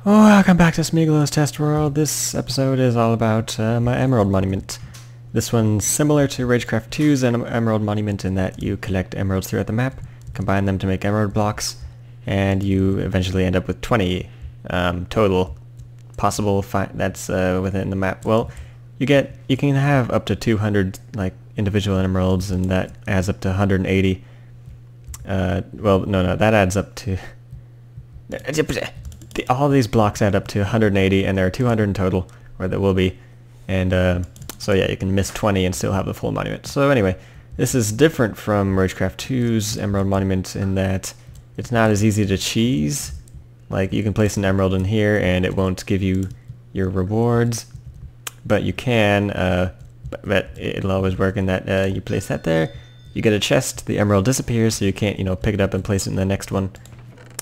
Welcome back to Smeagolow's Test World. This episode is all about my Emerald Monument. This one's similar to Ragecraft 2's Emerald Monument in that you collect emeralds throughout the map, combine them to make emerald blocks, and you eventually end up with 20 total possible that's within the map. Well, you can have up to 200 like individual emeralds, and that adds up to 180. Well, no, that adds up to all these blocks add up to 180, and there are 200 in total, or there will be, and so yeah, you can miss 20 and still have the full monument. So anyway, this is different from Ragecraft 2's Emerald Monument in that it's not as easy to cheese. Like, you can place an emerald in here and it won't give you your rewards, but you can, but it'll always work in that you place that there, you get a chest, the emerald disappears, so you can't, pick it up and place it in the next one.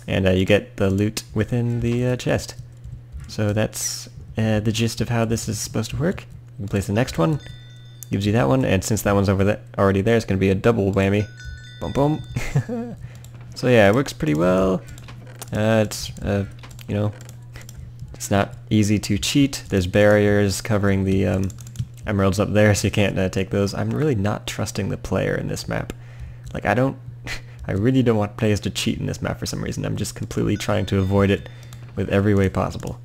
And you get the loot within the chest. So that's the gist of how this is supposed to work. You can place the next one, gives you that one, and since that one's already there, it's going to be a double whammy. Boom, boom. So yeah, it works pretty well. It's it's not easy to cheat. There's barriers covering the emeralds up there, so you can't take those. I'm really not trusting the player in this map. Like, I really don't want players to cheat in this map for some reason. I'm just completely trying to avoid it with every way possible.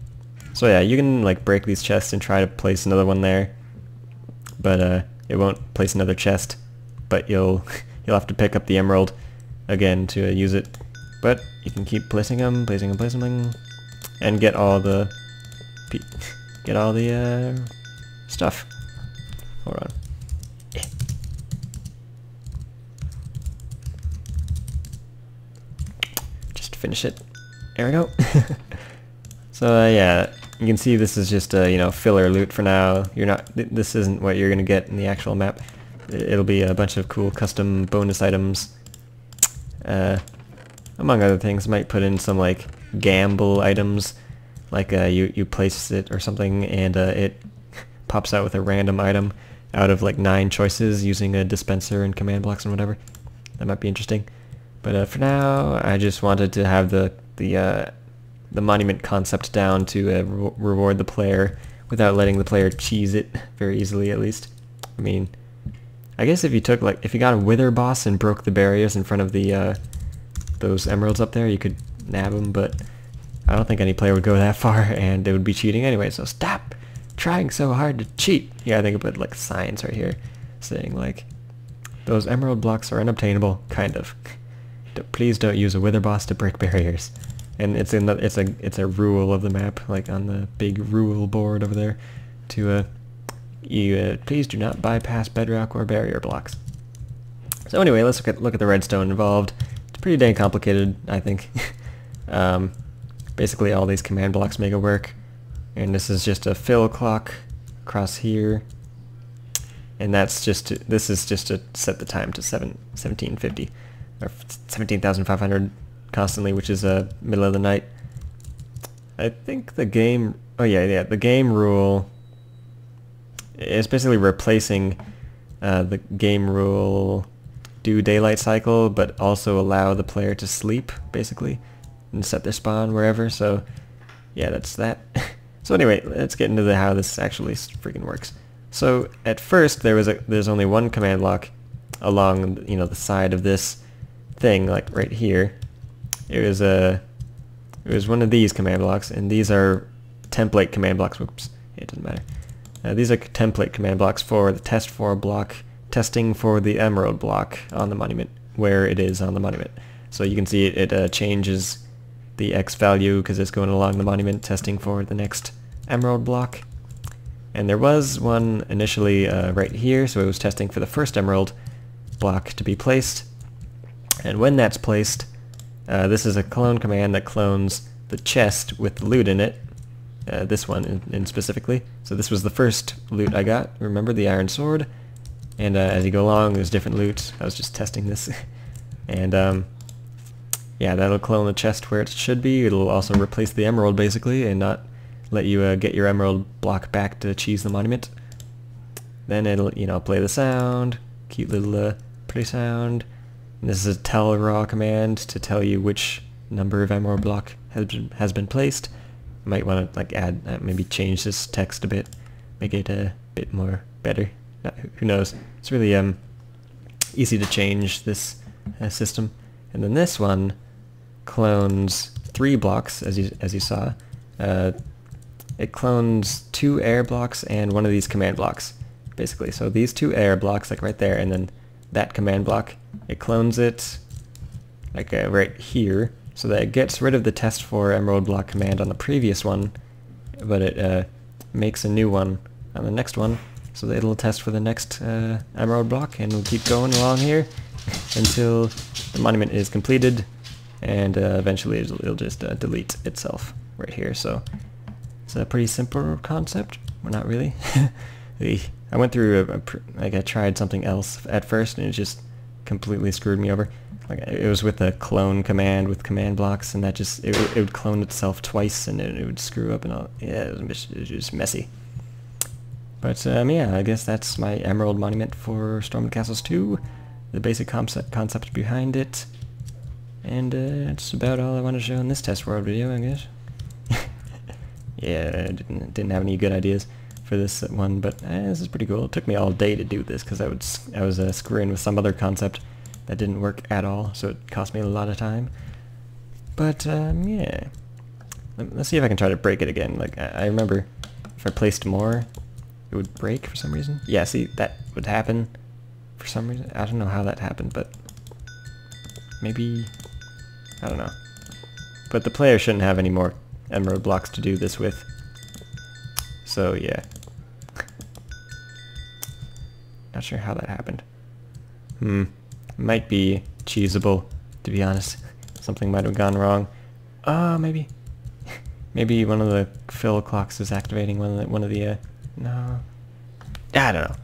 So yeah, you can like break these chests and try to place another one there, but it won't place another chest. But you'll have to pick up the emerald again to use it. But you can keep placing them, and get all the stuff. Hold on. Finish it. There we go. So yeah, you can see this is just filler loot for now. This isn't what you're gonna get in the actual map. It'll be a bunch of cool custom bonus items. Among other things, might put in some like gamble items, like you place it or something and it pops out with a random item out of like 9 choices using a dispenser and command blocks and whatever. That might be interesting. But for now, I just wanted to have the monument concept down to reward the player without letting the player cheese it very easily, at least. I mean, I guess if you got a wither boss and broke the barriers in front of the those emeralds up there, you could nab them. But I don't think any player would go that far, and it would be cheating anyway. So stop trying so hard to cheat. Yeah, I think I put like signs right here saying like those emerald blocks are unobtainable, kind of. Please don't use a wither boss to break barriers. And it's a rule of the map, like on the big rule board over there, to please do not bypass bedrock or barrier blocks. So anyway, let's look at the redstone involved. It's pretty dang complicated, I think. Basically, all these command blocks make it work, and this is just a fill clock across here, and this is just to set the time to 1750. Or 17,500 constantly, which is middle of the night. I think the game... Oh yeah, the game rule is basically replacing the game rule do daylight cycle, but also allow the player to sleep, basically, and set their spawn wherever. So yeah, that's that. So anyway, let's get into how this actually freaking works. So at first there's only one command block along the side of this thing, like right here. It was one of these command blocks, and these are template command blocks. Whoops, it doesn't matter. These are template command blocks for the test for block, testing for the emerald block on the monument, where it is on the monument. So you can see it changes the X value because it's going along the monument, testing for the next emerald block. And there was one initially right here, so it was testing for the first emerald block to be placed. And when that's placed, this is a clone command that clones the chest with the loot in it, this one in specifically. So this was the first loot I got, remember, the iron sword. And as you go along, there's different loot. I was just testing this. And yeah, that'll clone the chest where it should be. It'll also replace the emerald, basically, and not let you get your emerald block back to cheese the monument. Then it'll, play the sound, cute little pretty sound. And this is a tell raw command to tell you which number of emerald block has been placed. Might want to like add, maybe change this text a bit, make it a bit more better. Who knows? It's really easy to change this system. And then this one clones 3 blocks, as you saw. It clones 2 air blocks and 1 of these command blocks, basically. So these 2 air blocks, like right there, and then that command block, it clones it like right here, so that it gets rid of the test for emerald block command on the previous one, but it makes a new one on the next one, so that it'll test for the next emerald block, and we'll keep going along here until the monument is completed, and eventually it'll just delete itself right here. So it's a pretty simple concept. Well, not really. I went through like I tried something else at first, and it just completely screwed me over. Like it was with a clone command with command blocks, and that just it would clone itself twice, and it would screw up, and all. Yeah, it was just messy. But yeah, I guess that's my Emerald Monument for Storm of the Castles 2, the basic concept behind it, and that's about all I want to show in this test world video, I guess. Yeah, I didn't have any good ideas for this one, but this is pretty cool. It took me all day to do this because I was screwing with some other concept that didn't work at all, so it cost me a lot of time. But yeah, let's see if I can try to break it again. Like I remember if I placed more, it would break for some reason. Yeah, see, that would happen for some reason. I don't know how that happened, but maybe, I don't know. But the player shouldn't have any more emerald blocks to do this with. So yeah. Not sure how that happened. Might be cheesable, to be honest. Something might have gone wrong. Maybe. Maybe one of the fill clocks is activating one of the no. I don't know.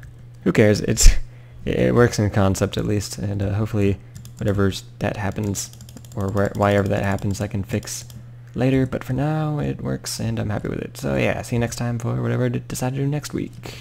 Who cares? It works in concept at least, and hopefully whatever that happens, or why ever that happens, I can fix later. But for now, it works, and I'm happy with it. So yeah, see you next time for whatever I decide to do next week.